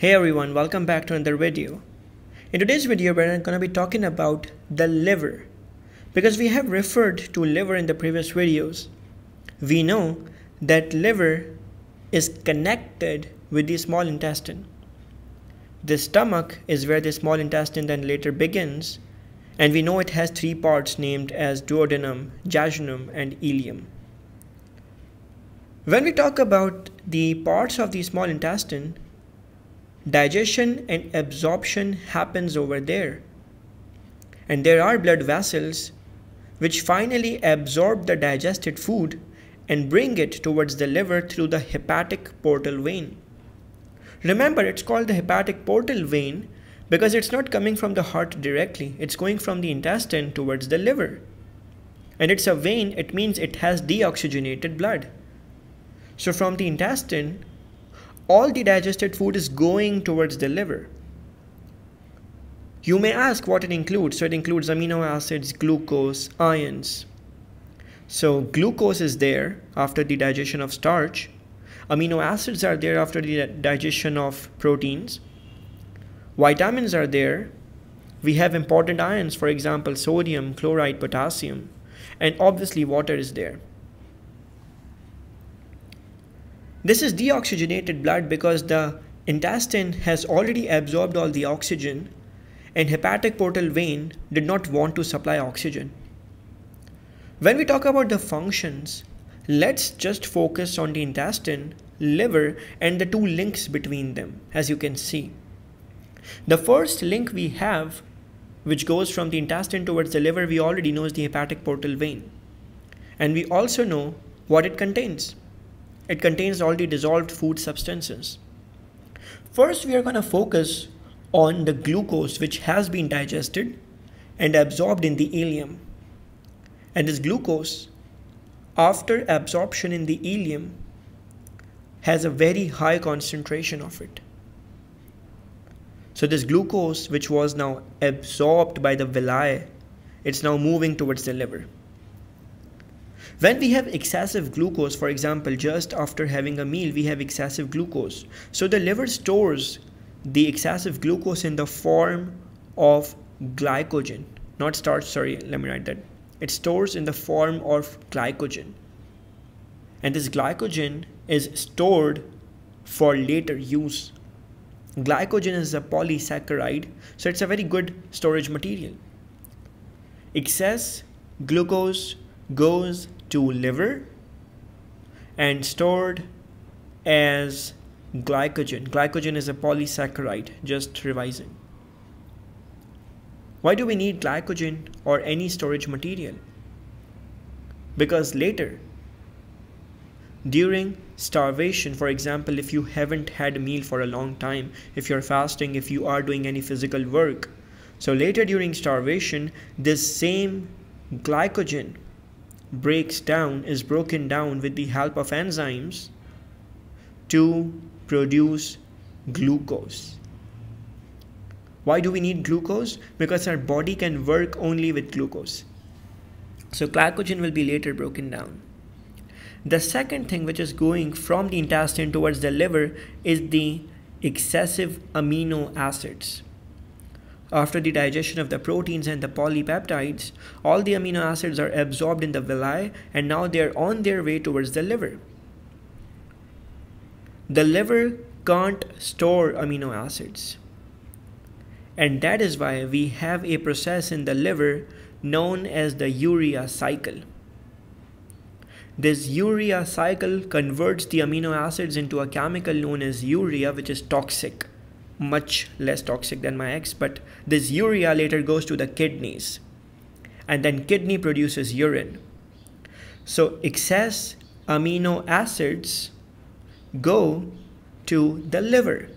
Hey everyone, welcome back to another video. In today's video, we're going to be talking about the liver. Because we have referred to liver in the previous videos, we know that liver is connected with the small intestine. The stomach is where the small intestine then later begins, and we know it has three parts named as duodenum, jejunum, and ileum. When we talk about the parts of the small intestine, digestion and absorption happens over there. And there are blood vessels which finally absorb the digested food and bring it towards the liver through the hepatic portal vein. Remember, it's called the hepatic portal vein because it's not coming from the heart directly. It's going from the intestine towards the liver. And it's a vein, it means it has deoxygenated blood. So from the intestine, all the digested food is going towards the liver. You may ask what it includes. So it includes amino acids, glucose, ions. So glucose is there after the digestion of starch. Amino acids are there after the digestion of proteins. Vitamins are there. We have important ions, for example, sodium, chloride, potassium. And obviously water is there. This is deoxygenated blood because the intestine has already absorbed all the oxygen and hepatic portal vein did not want to supply oxygen. When we talk about the functions, let's just focus on the intestine, liver, and the two links between them, as you can see. The first link we have, which goes from the intestine towards the liver, we already know is the hepatic portal vein. And we also know what it contains. It contains all the dissolved food substances. First, we are going to focus on the glucose which has been digested and absorbed in the ileum. And this glucose, after absorption in the ileum, has a very high concentration of it. So this glucose, which was now absorbed by the villi, it's now moving towards the liver. When we have excessive glucose, for example, just after having a meal, we have excessive glucose. So the liver stores the excessive glucose in the form of glycogen. Not starch, sorry, let me write that. It stores in the form of glycogen. And this glycogen is stored for later use. Glycogen is a polysaccharide, so it's a very good storage material. Excess glucose goes to liver and stored as glycogen. Glycogen is a polysaccharide, just revising. Why do we need glycogen or any storage material? Because later, during starvation, for example, if you haven't had a meal for a long time, if you're fasting, if you are doing any physical work, so later during starvation, this same glycogen is broken down with the help of enzymes to produce glucose. Why do we need glucose? Because our body can work only with glucose. So glycogen will be later broken down. The second thing which is going from the intestine towards the liver is the excessive amino acids. After the digestion of the proteins and the polypeptides, all the amino acids are absorbed in the villi and now they are on their way towards the liver. The liver can't store amino acids. And that is why we have a process in the liver known as the urea cycle. This urea cycle converts the amino acids into a chemical known as urea, which is toxic. Much less toxic than my ex, but this urea later goes to the kidneys and then kidney produces urine. So excess amino acids go to the liver.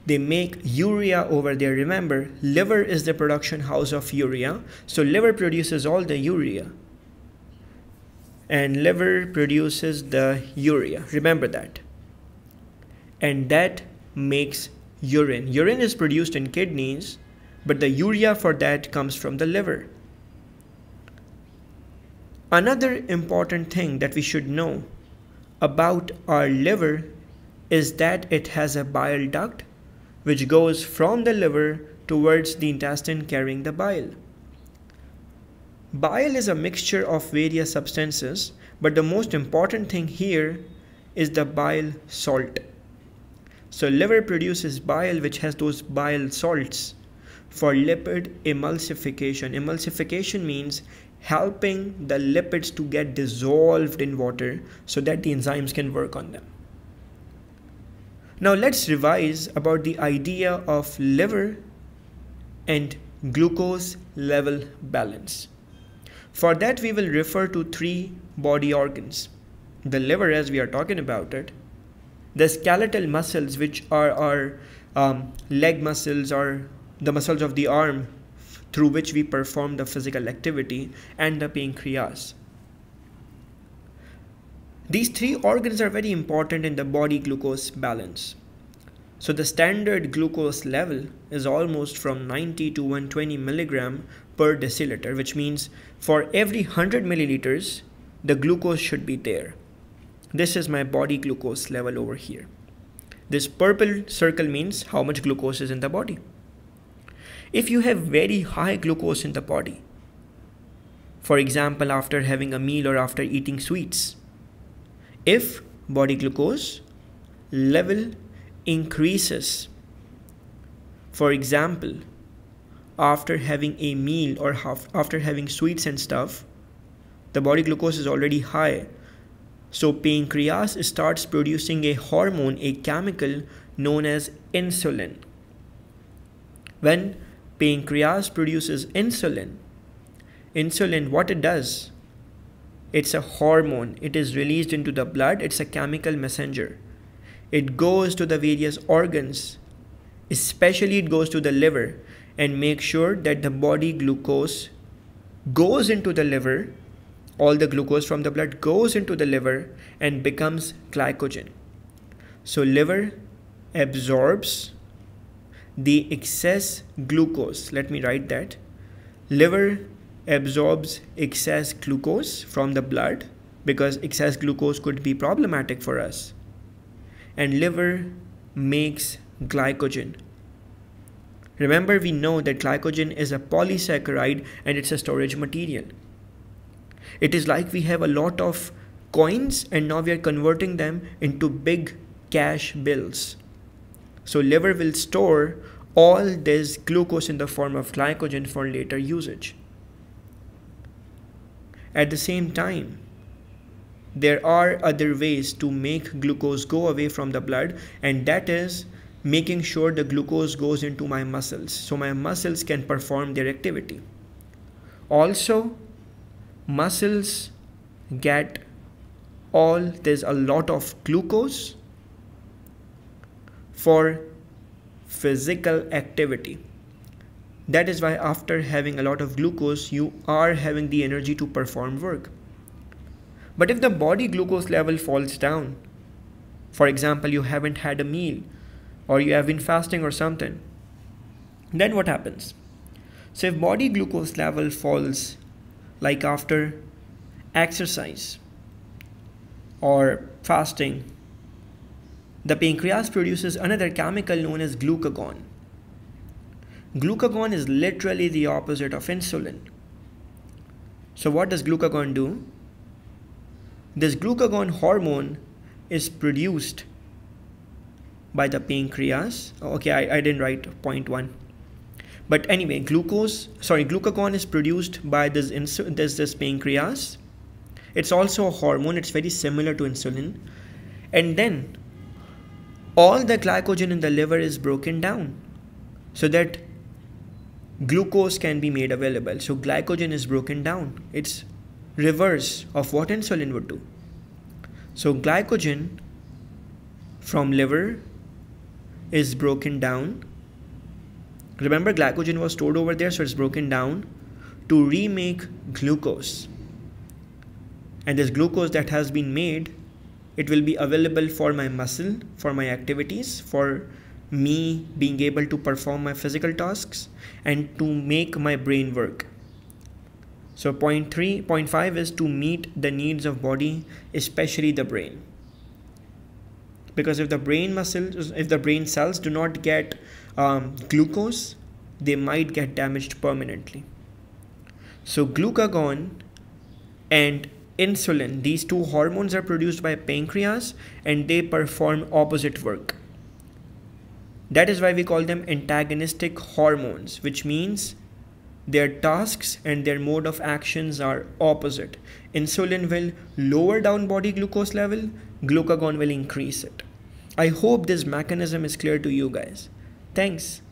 They make urea over there. Remember, liver is the production house of urea. So liver produces all the urea and liver produces the urea. Remember that. And that makes urine. Urine is produced in kidneys, but the urea for that comes from the liver. Another important thing that we should know about our liver is that it has a bile duct which goes from the liver towards the intestine carrying the bile. Bile is a mixture of various substances, but the most important thing here is the bile salt. So liver produces bile which has those bile salts for lipid emulsification. Emulsification means helping the lipids to get dissolved in water so that the enzymes can work on them. Now let's revise about the idea of liver and glucose level balance. For that we will refer to three body organs. The liver, as we are talking about it, the skeletal muscles which are our leg muscles or the muscles of the arm through which we perform the physical activity, and the pancreas. These three organs are very important in the body glucose balance. So the standard glucose level is almost from 90 to 120 milligram per deciliter, which means for every 100 milliliters, the glucose should be there. This is my body glucose level over here. This purple circle means how much glucose is in the body. If you have very high glucose in the body, for example, after having a meal or after eating sweets, if body glucose level increases, for example, after having a meal or after having sweets and stuff, the body glucose is already high. So pancreas starts producing a hormone, a chemical known as insulin. When pancreas produces insulin, what it does? It's a hormone. It is released into the blood. It's a chemical messenger. It goes to the various organs, especially it goes to the liver, and make sure that the body glucose goes into the liver. All the glucose from the blood goes into the liver and becomes glycogen. So liver absorbs the excess glucose. Let me write that. Liver absorbs excess glucose from the blood because excess glucose could be problematic for us. And liver makes glycogen. Remember, we know that glycogen is a polysaccharide and it's a storage material. It is like we have a lot of coins and now we are converting them into big cash bills. So liver will store all this glucose in the form of glycogen for later usage. At the same time, there are other ways to make glucose go away from the blood, and that is making sure the glucose goes into my muscles so my muscles can perform their activity. Also, muscles get there's a lot of glucose for physical activity. That is why after having a lot of glucose, you are having the energy to perform work. But if the body glucose level falls down, for example, you haven't had a meal or you have been fasting or something, then what happens? So if body glucose level falls like after exercise or fasting, the pancreas produces another chemical known as glucagon. Glucagon is literally the opposite of insulin. So what does glucagon do? This glucagon hormone is produced by the pancreas. Okay, I didn't write point 1. But anyway, glucagon is produced by this pancreas. It's also a hormone. It's very similar to insulin. And then all the glycogen in the liver is broken down so that glucose can be made available. So glycogen is broken down. It's reverse of what insulin would do. So glycogen from liver is broken down. Remember, glycogen was stored over there, so it's broken down to remake glucose. And this glucose that has been made, it will be available for my muscle, for my activities, for me being able to perform my physical tasks and to make my brain work. So point 5 is to meet the needs of body, especially the brain. because if the brain cells do not get glucose, they might get damaged permanently. So glucagon and insulin, these two hormones are produced by pancreas and they perform opposite work. That is why we call them antagonistic hormones, which means their tasks and their mode of actions are opposite. Insulin will lower down body glucose level, glucagon will increase it. I hope this mechanism is clear to you guys. Thanks.